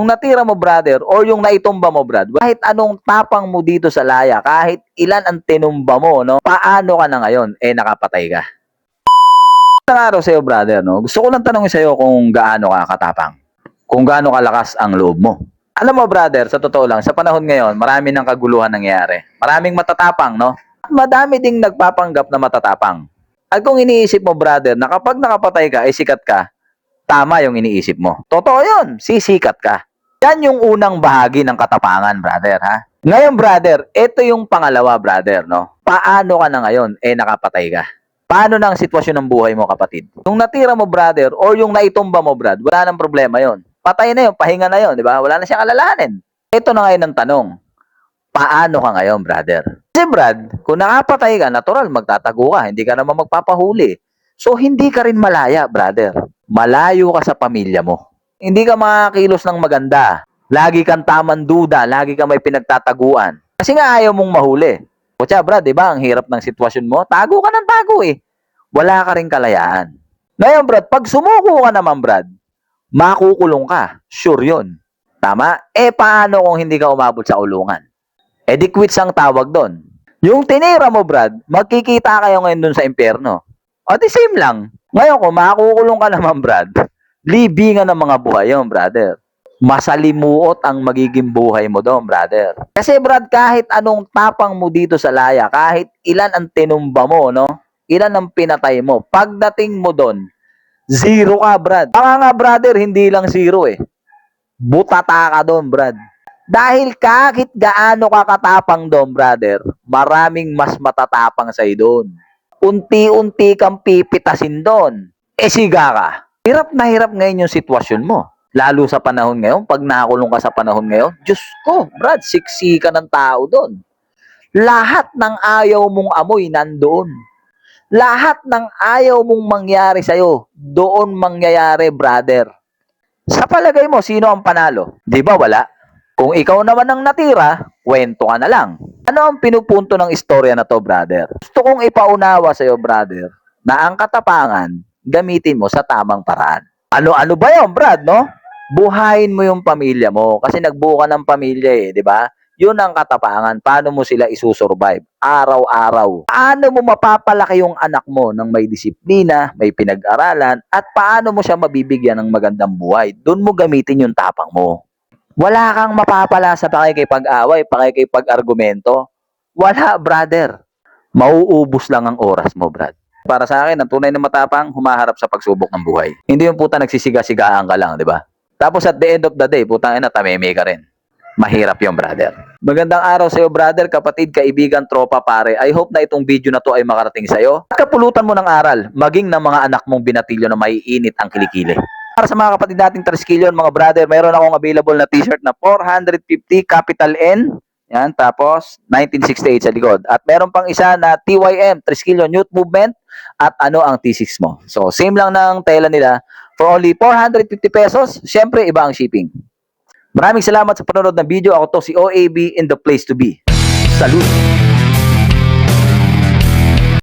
Yung natira mo, brother, or yung naitumba mo, brad, kahit anong tapang mo dito sa laya, kahit ilan ang tinumba mo, no? Paano ka na ngayon? Nakapatay ka. Isang araw sa'yo, brother, no? Gusto ko lang tanongin sa'yo kung gaano ka katapang. Kung gaano kalakas ang loob mo. Alam mo, brother, sa totoo lang, sa panahon ngayon, marami ng kaguluhan nangyayari. Maraming matatapang, no? Madami ding nagpapanggap na matatapang. At kung iniisip mo, brother, na kapag nakapatay ka, ay sikat ka, tama yung iniisip mo. Totoo yun, sisikat ka. Yan yung unang bahagi ng katapangan, brother, ha? Ngayon, brother, ito yung pangalawa, brother, no? Paano ka na ngayon, nakapatay ka? Paano na ang sitwasyon ng buhay mo, kapatid? Yung natira mo, brother, or yung naitumba mo, brad, wala nang problema yon. Patay na yun, pahinga na yun, di ba? Wala na siyang alalahanin. Ito na ngayon ang tanong, paano ka ngayon, brother? Kasi, brad, kung nakapatay ka, natural, magtatago ka, hindi ka naman magpapahuli. So, hindi ka rin malaya, brother. Malayo ka sa pamilya mo. Hindi ka makakilos ng maganda. Lagi kang tamanduda, lagi ka may pinagtataguan. Kasi nga ayaw mong mahuli. Kutya, brad, di ba? Ang hirap ng sitwasyon mo. Tago ka ng tago eh. Wala ka rin kalayaan. Ngayon, brad, pag sumuko ka naman, brad, makukulong ka. Sure yun. Tama? Paano kung hindi ka umabot sa kulungan? Di quits ang tawag doon. Yung tinira mo, brad, magkikita kayo ngayon doon sa impyerno. O, the same lang. Ngayon, kung makukulong ka naman, brad, libingan ng mga buhay yun, brother. Masalimuot ang magiging buhay mo doon, brother. Kasi, brad, kahit anong tapang mo dito sa laya, kahit ilan ang tinumba mo, no? Ilan ang pinatay mo, pagdating mo doon, zero ka, brad. Baka nga, brother, hindi lang zero eh. Butata ka doon, brad. Dahil kahit gaano ka katapang doon, brother, maraming mas matatapang sa'yo doon. Unti-unti kang pipitasin doon. Siga ka. Hirap na hirap ngayon yung sitwasyon mo. Lalo sa panahon ngayon, pag nakakulong ka sa panahon ngayon, Diyos ko, brad, siksi ka ng tao doon. Lahat ng ayaw mong amoy nandoon. Lahat ng ayaw mong mangyari sa'yo, doon mangyayari, brother. Sa palagay mo, sino ang panalo? Di ba wala? Kung ikaw naman ang natira, kwento ka na lang. Ano ang pinupunto ng istorya na to, brother? Gusto kong ipaunawa sa'yo, brother, na ang katapangan, gamitin mo sa tamang paraan. Ano ba yun, brad, no? Buhayin mo yung pamilya mo. Kasi nagbuo ka ng pamilya di ba? Yun ang katapangan. Paano mo sila isusurvive? Araw-araw. Paano mo mapapalaki yung anak mo ng may disiplina, may pinag-aralan, at paano mo siya mabibigyan ng magandang buhay? Doon mo gamitin yung tapang mo. Wala kang mapapala sa pakikipag-away, pakikipag-argumento. Wala, brother. Mauubos lang ang oras mo, brad. Para sa akin, ang tunay na matapang, humaharap sa pagsubok ng buhay. Hindi yung puta nagsisiga-sigaan ka lang, di ba? Tapos at the end of the day, putang ina, tameme ka rin. Mahirap yung brother. Magandang araw sa iyo, brother, kapatid, kaibigan, tropa, pare. I hope na itong video na to ay makarating sa iyo. At kapulutan mo ng aral, maging ng mga anak mong binatilyo na maiinit ang kilikili. Para sa mga kapatid nating Triskelion, mga brother, mayroon akong available na t-shirt na 450 capital N. Yan, tapos 1968 sa likod. At meron pang isa na TYM, Triskelion Youth Movement, at ano ang T6 mo. So, same lang ng tela nila. For only 450 pesos, syempre iba ang shipping. Maraming salamat sa panonood ng video. Ako to si OAB in the place to be. Salute!